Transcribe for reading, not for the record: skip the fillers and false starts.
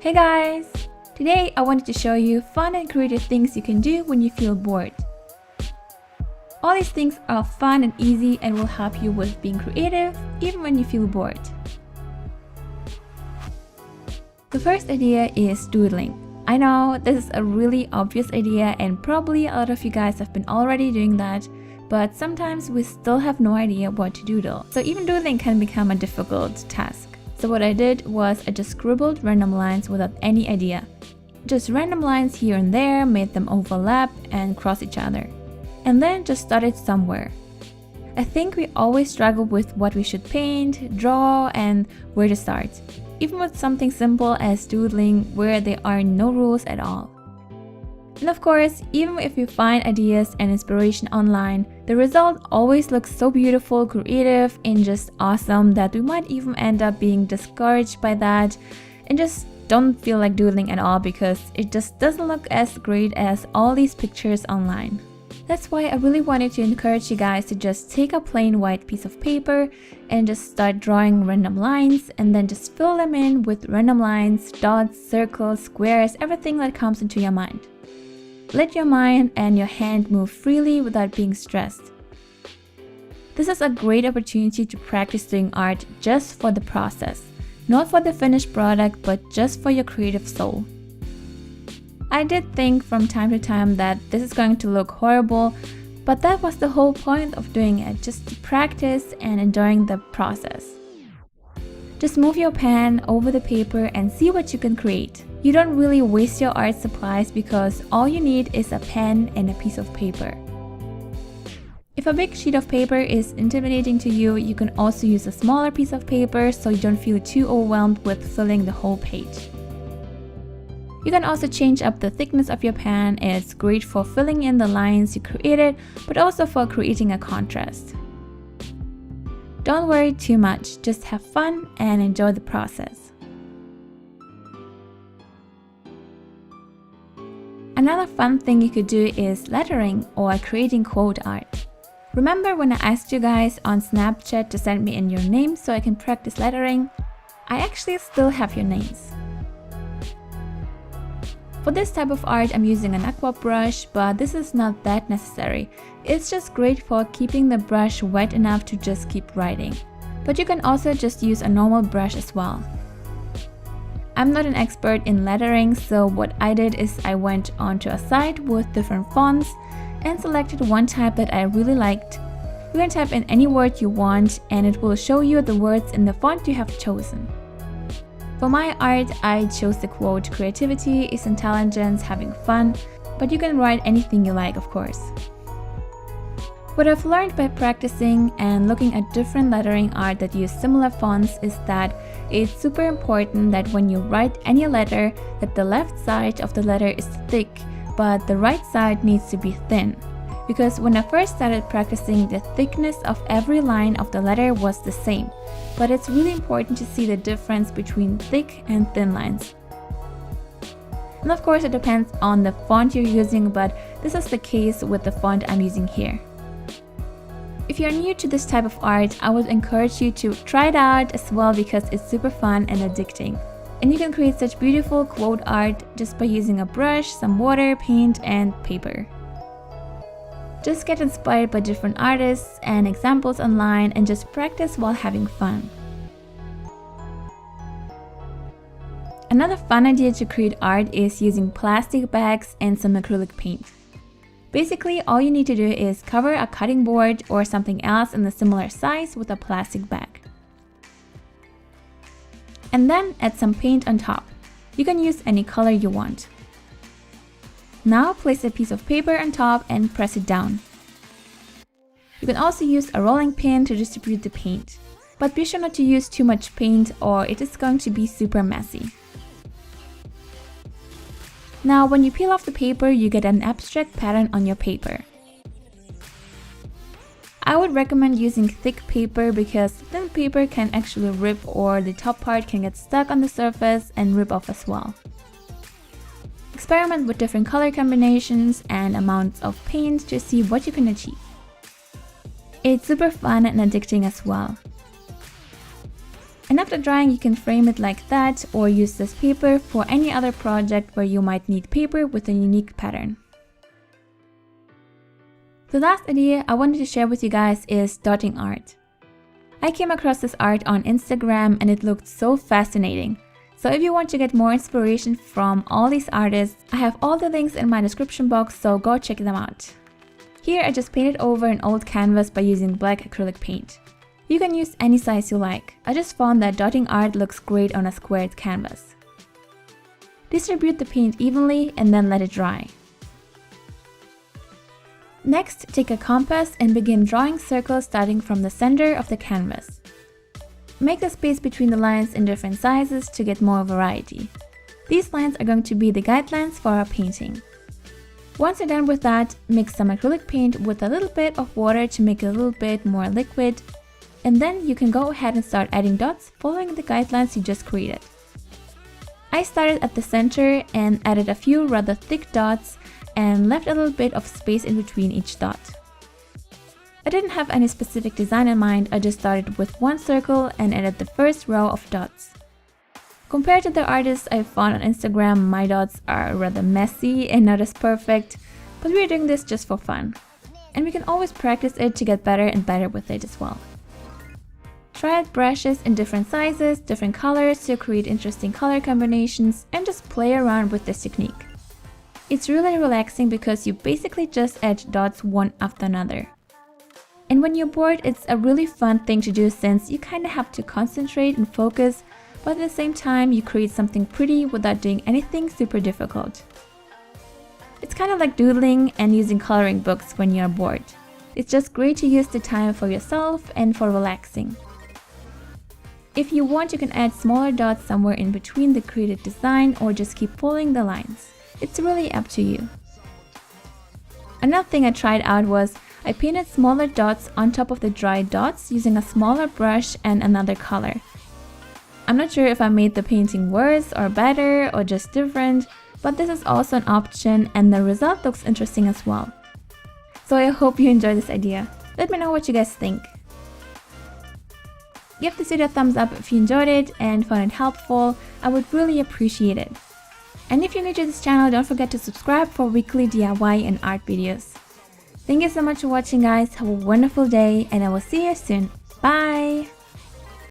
Hey guys! Today I wanted to show you fun and creative things you can do when you feel bored. All these things are fun and easy and will help you with being creative even when you feel bored. The first idea is doodling. I know this is a really obvious idea and probably a lot of you guys have been already doing that, but sometimes we still have no idea what to doodle. So even doodling can become a difficult task. So what I did was I just scribbled random lines without any idea. Just random lines here and there, made them overlap and cross each other. And then just started somewhere. I think we always struggle with what we should paint, draw, and where to start. Even with something simple as doodling where there are no rules at all. And of course, even if you find ideas and inspiration online, the result always looks so beautiful, creative, and just awesome that we might even end up being discouraged by that and just don't feel like doodling at all because it just doesn't look as great as all these pictures online. That's why I really wanted to encourage you guys to just take a plain white piece of paper and just start drawing random lines and then just fill them in with random lines, dots, circles, squares, everything that comes into your mind. Let your mind and your hand move freely without being stressed. This is a great opportunity to practice doing art just for the process, not for the finished product, but just for your creative soul. I did think from time to time that this is going to look horrible, but that was the whole point of doing it, just to practice and enjoying the process. Just move your pen over the paper and see what you can create. You don't really waste your art supplies because all you need is a pen and a piece of paper. If a big sheet of paper is intimidating to you, you can also use a smaller piece of paper so you don't feel too overwhelmed with filling the whole page. You can also change up the thickness of your pen. It's great for filling in the lines you created, but also for creating a contrast. Don't worry too much, just have fun and enjoy the process. Another fun thing you could do is lettering or creating quote art. Remember when I asked you guys on Snapchat to send me in your names so I can practice lettering? I actually still have your names. For this type of art, I'm using an aqua brush, but this is not that necessary. It's just great for keeping the brush wet enough to just keep writing. But you can also just use a normal brush as well. I'm not an expert in lettering, so what I did is I went onto a site with different fonts and selected one type that I really liked. You can type in any word you want and it will show you the words in the font you have chosen. For my art, I chose the quote, "Creativity is intelligence, having fun," but you can write anything you like, of course. What I've learned by practicing and looking at different lettering art that use similar fonts is that it's super important that when you write any letter, that the left side of the letter is thick, but the right side needs to be thin. Because when I first started practicing, the thickness of every line of the letter was the same. But it's really important to see the difference between thick and thin lines. And of course it depends on the font you're using, but this is the case with the font I'm using here. If you're new to this type of art, I would encourage you to try it out as well because it's super fun and addicting. And you can create such beautiful quote art just by using a brush, some water, paint, and paper. Just get inspired by different artists and examples online and just practice while having fun. Another fun idea to create art is using plastic bags and some acrylic paint. Basically, all you need to do is cover a cutting board or something else in a similar size with a plastic bag. And then add some paint on top. You can use any color you want. Now place a piece of paper on top and press it down. You can also use a rolling pin to distribute the paint, but be sure not to use too much paint or it is going to be super messy. Now when you peel off the paper, you get an abstract pattern on your paper. I would recommend using thick paper because thin paper can actually rip or the top part can get stuck on the surface and rip off as well. Experiment with different color combinations and amounts of paint to see what you can achieve. It's super fun and addicting as well. And after drying, you can frame it like that or use this paper for any other project where you might need paper with a unique pattern. The last idea I wanted to share with you guys is dotting art. I came across this art on Instagram and it looked so fascinating. So if you want to get more inspiration from all these artists, I have all the links in my description box, so go check them out. Here I just painted over an old canvas by using black acrylic paint. You can use any size you like. I just found that dotting art looks great on a squared canvas. Distribute the paint evenly and then let it dry. Next, take a compass and begin drawing circles starting from the center of the canvas. Make the space between the lines in different sizes to get more variety. These lines are going to be the guidelines for our painting. Once you're done with that, mix some acrylic paint with a little bit of water to make it a little bit more liquid, and then you can go ahead and start adding dots following the guidelines you just created. I started at the center and added a few rather thick dots and left a little bit of space in between each dot. I didn't have any specific design in mind, I just started with one circle and added the first row of dots. Compared to the artists I found on Instagram, my dots are rather messy and not as perfect, but we're doing this just for fun. And we can always practice it to get better and better with it as well. Try out brushes in different sizes, different colors to create interesting color combinations and just play around with this technique. It's really relaxing because you basically just add dots one after another. And when you're bored, it's a really fun thing to do since you kind of have to concentrate and focus, but at the same time you create something pretty without doing anything super difficult. It's kind of like doodling and using coloring books when you're bored. It's just great to use the time for yourself and for relaxing. If you want, you can add smaller dots somewhere in between the created design or just keep pulling the lines. It's really up to you. Another thing I tried out was I painted smaller dots on top of the dry dots using a smaller brush and another color. I'm not sure if I made the painting worse or better or just different, but this is also an option and the result looks interesting as well. So I hope you enjoyed this idea. Let me know what you guys think. Give this video a thumbs up if you enjoyed it and found it helpful. I would really appreciate it. And if you're new to this channel, don't forget to subscribe for weekly DIY and art videos. Thank you so much for watching, guys. Have a wonderful day and I will see you soon. Bye!